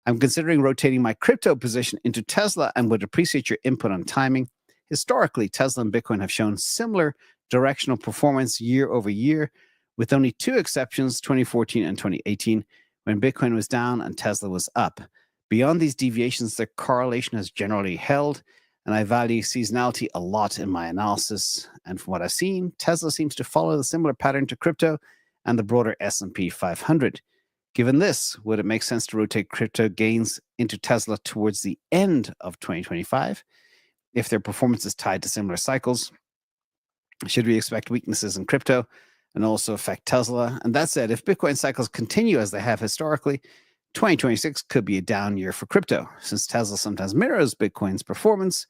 I'm considering rotating my crypto position into Tesla and would appreciate your input on timing. Historically, Tesla and Bitcoin have shown similar directional performance year over year, with only two exceptions, 2014 and 2018, when Bitcoin was down and Tesla was up. Beyond these deviations, the correlation has generally held, and I value seasonality a lot in my analysis. And from what I've seen, Tesla seems to follow the similar pattern to crypto and the broader S&P 500. Given this, would it make sense to rotate crypto gains into Tesla towards the end of 2025 if their performance is tied to similar cycles? Should we expect weaknesses in crypto and also affect Tesla? And that said, if Bitcoin cycles continue as they have historically, 2026 could be a down year for crypto. Since Tesla sometimes mirrors Bitcoin's performance,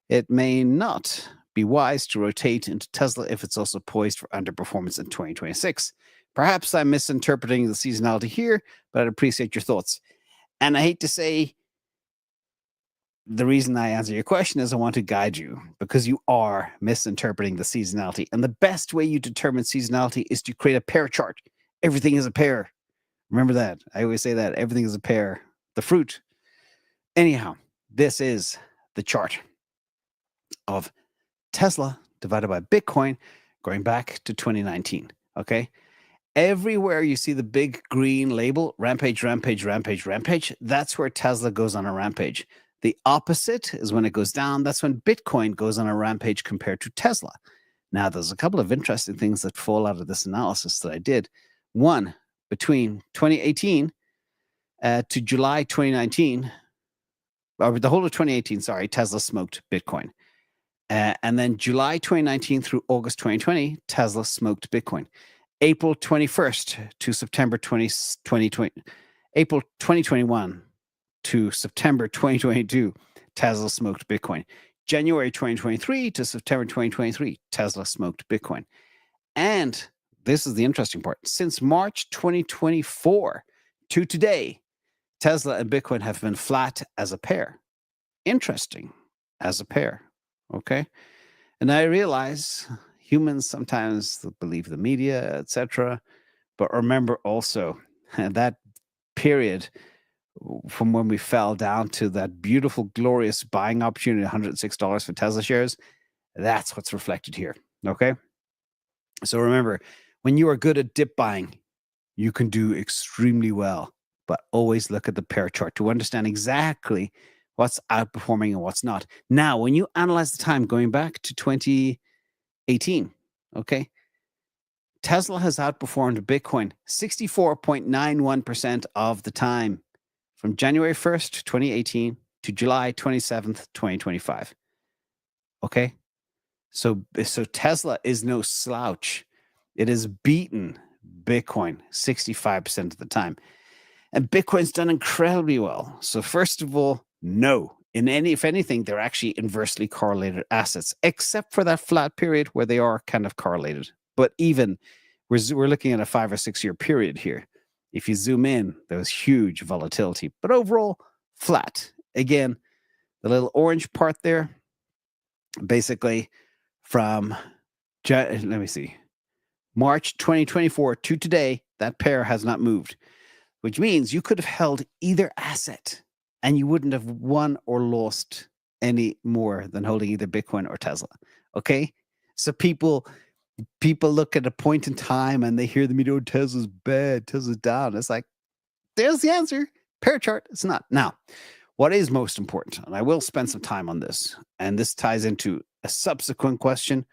it may not be wise to rotate into Tesla if it's also poised for underperformance in 2026. Perhaps I'm misinterpreting the seasonality here, but I'd appreciate your thoughts. And I hate to say, the reason I answer your question is I want to guide you, because you are misinterpreting the seasonality. And the best way you determine seasonality is to create a pair chart. Everything is a pair. Remember that. I always say that. Everything is a pair. The fruit. Anyhow, this is the chart of Tesla divided by Bitcoin going back to 2019. Okay. Everywhere you see the big green label, rampage, rampage, rampage, rampage, that's where Tesla goes on a rampage. The opposite is when it goes down. That's when Bitcoin goes on a rampage compared to Tesla. Now, there's a couple of interesting things that fall out of this analysis that I did. One, between 2018 to July 2019, or the whole of 2018, sorry, Tesla smoked Bitcoin. And then July 2019 through August 2020, Tesla smoked Bitcoin. April 21st to September 2020, April 2021 to September 2022, Tesla smoked Bitcoin. January 2023 to September 2023, Tesla smoked Bitcoin. And this is the interesting part. Since March 2024 to today, Tesla and Bitcoin have been flat as a pair. Interesting, as a pair. Okay. And I realize humans sometimes believe the media, etc. But remember also that period from when we fell down to that beautiful, glorious buying opportunity, $106 for Tesla shares, that's what's reflected here. Okay. So remember, when you are good at dip buying, you can do extremely well, but always look at the pair chart to understand exactly what's outperforming and what's not. Now, when you analyze the time going back to 2018, okay, Tesla has outperformed Bitcoin 64.91% of the time from January 1st, 2018 to July 27th, 2025. Okay, so Tesla is no slouch. It has beaten Bitcoin 65% of the time. And Bitcoin's done incredibly well. So first of all, no. If anything, they're actually inversely correlated assets, except for that flat period where they are kind of correlated. But even, we're looking at a 5 or 6 year period here. If you zoom in, there was huge volatility. But overall, flat. Again, the little orange part there, basically from, let me see, March 2024 to today, that pair has not moved, which means you could have held either asset and you wouldn't have won or lost any more than holding either Bitcoin or Tesla. Okay? So people look at a point in time and they hear the media, oh, Tesla's bad, Tesla's down. It's like, there's the answer. Pair chart, it's not. Now, what is most important, and I will spend some time on this, and this ties into a subsequent question,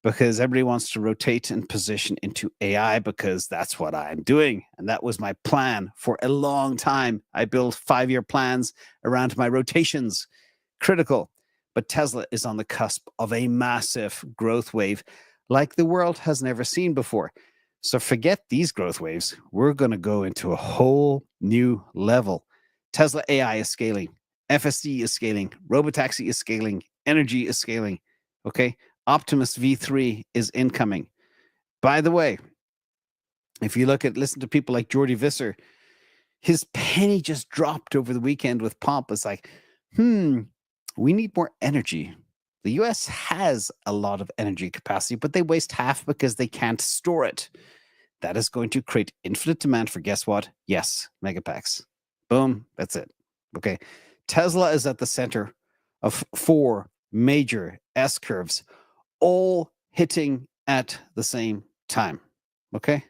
because everybody wants to rotate and position into AI because that's what I'm doing. And that was my plan for a long time. I built 5-year plans around my rotations. Critical. But Tesla is on the cusp of a massive growth wave like the world has never seen before. So forget these growth waves. We're going to go into a whole new level. Tesla AI is scaling. FSD is scaling. Robotaxi is scaling. Energy is scaling. Okay. Optimus V3 is incoming. By the way, if you listen to people like Jordi Visser, his penny just dropped over the weekend with pomp. It's like, we need more energy. The US has a lot of energy capacity, but they waste half because they can't store it. That is going to create infinite demand for, guess what? Yes, megapacks. Boom. That's it. Okay. Tesla is at the center of 4 major S curves, all hitting at the same time. Okay.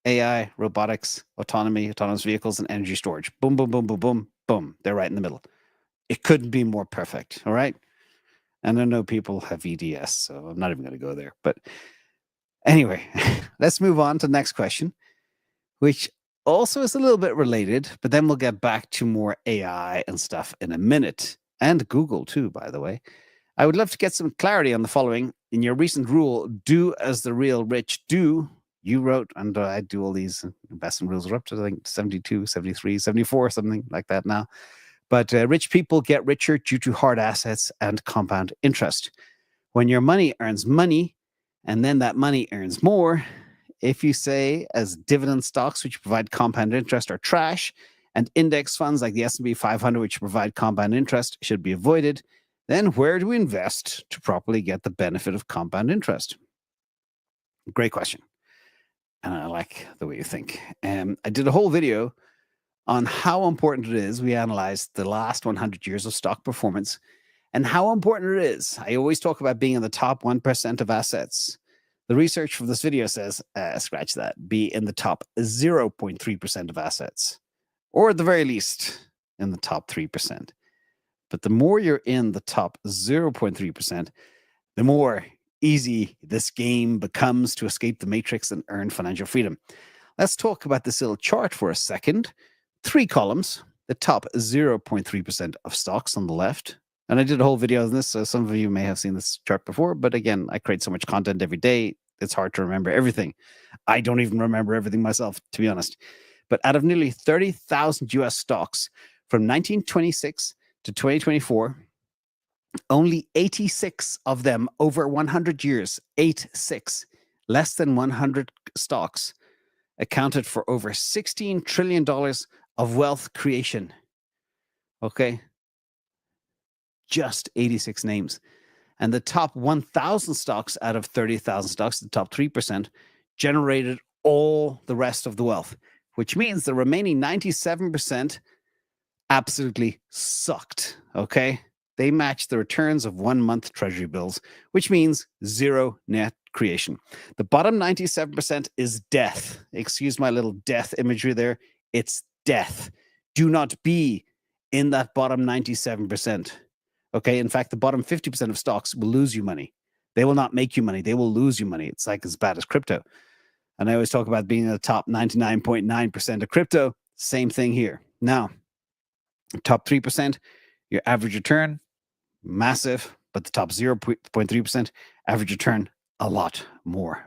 AI, robotics, autonomy, autonomous vehicles, and energy storage. Boom, boom, boom, boom, boom, boom. They're right in the middle. It couldn't be more perfect. All right. And I know people have EDS, so I'm not even going to go there. But anyway, let's move on to the next question, which also is a little bit related, but then we'll get back to more AI and stuff in a minute. And Google too, by the way. I would love to get some clarity on the following. In your recent rule, do as the real rich do, you wrote, and I do all these investment rules are up to, I think, 72, 73, 74, something like that now. But rich people get richer due to hard assets and compound interest. When your money earns money, and then that money earns more, if you say as dividend stocks, which provide compound interest, are trash, and index funds like the S&P 500, which provide compound interest, should be avoided, then where do we invest to properly get the benefit of compound interest? Great question. And I like the way you think. I did a whole video on how important it is. We analyzed the last 100 years of stock performance and how important it is. I always talk about being in the top 1% of assets. The research from this video says, scratch that, be in the top 0.3% of assets, or at the very least in the top 3%. But the more you're in the top 0.3%, the more easy this game becomes to escape the matrix and earn financial freedom. Let's talk about this little chart for a second. 3 columns, the top 0.3% of stocks on the left. And I did a whole video on this, so some of you may have seen this chart before, but again, I create so much content every day, it's hard to remember everything. I don't even remember everything myself, to be honest. But out of nearly 30,000 US stocks from 1926 to 2024, only 86 of them over 100 years, 86, less than 100 stocks, accounted for over $16 trillion of wealth creation. Okay? Just 86 names. And the top 1,000 stocks out of 30,000 stocks, the top 3%, generated all the rest of the wealth, which means the remaining 97% absolutely sucked. Okay? They matched the returns of 1-month treasury bills, which means zero net creation. The bottom 97% is death. Excuse my little death imagery there. It's death. Do not be in that bottom 97%. Okay. In fact, the bottom 50% of stocks will lose you money. They will not make you money. They will lose you money. It's like as bad as crypto. And I always talk about being in the top 99.9% of crypto. Same thing here. Now, top 3%, your average return, massive, but the top 0.3% average return, a lot more.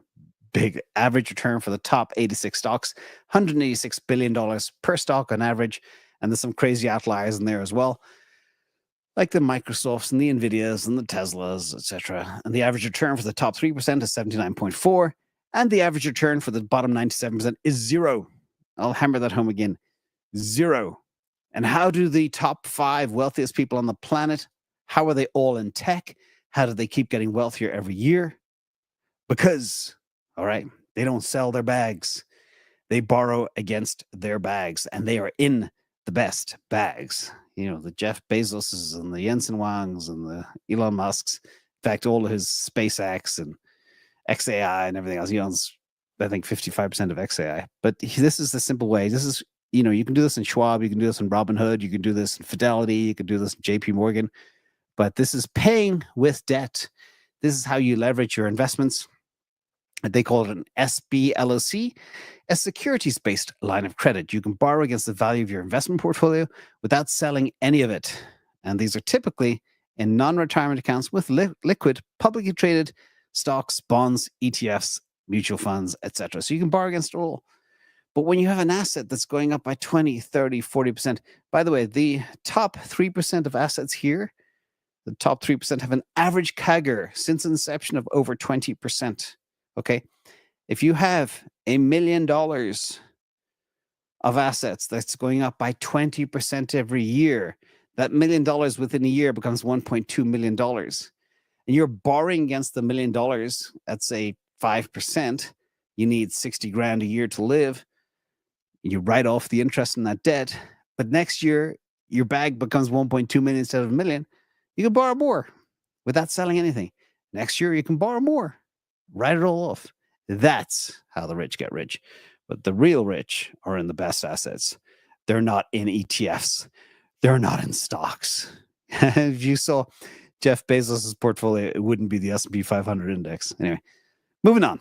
Big average return for the top 86 stocks, $186 billion per stock on average. And there's some crazy outliers in there as well, like the Microsofts and the Nvidias and the Teslas, etc. And the average return for the top 3% is 79.4, and the average return for the bottom 97% is 0. I'll hammer that home again, 0. And how do the top 5 wealthiest people on the planet, how are they all in tech? How do they keep getting wealthier every year? Because, all right, they don't sell their bags. They borrow against their bags, and they are in the best bags. You know, the Jeff Bezoses and the Jensen Huangs and the Elon Musks. In fact, all of his SpaceX and XAI and everything else. He owns, I think, 55% of XAI. But this is the simple way. This is, you know, you can do this in Schwab, you can do this in Robinhood, you can do this in Fidelity, you can do this in JP Morgan. But this is paying with debt. This is how you leverage your investments. They call it an SBLOC, a securities-based line of credit. You can borrow against the value of your investment portfolio without selling any of it. And these are typically in non-retirement accounts with liquid, publicly traded stocks, bonds, ETFs, mutual funds, etc. So you can borrow against it all. But when you have an asset that's going up by 20, 30, 40%, by the way, the top 3% of assets here, the top 3% have an average CAGR since inception of over 20%. Okay. If you have $1 million of assets that's going up by 20% every year, that $1 million within a year becomes $1.2 million. And you're borrowing against the $1 million at, say, 5%. You need 60 grand a year to live. You write off the interest in that debt. but next year your bag becomes 1.2 million instead of a million, you can borrow more without selling anything. Next year you can borrow more, write it all off. That's how the rich get rich. But the real rich are in the best assets. They're not in ETFs. They're not in stocks. If you saw Jeff Bezos' portfolio, it wouldn't be the S&P 500 index. Anyway, moving on.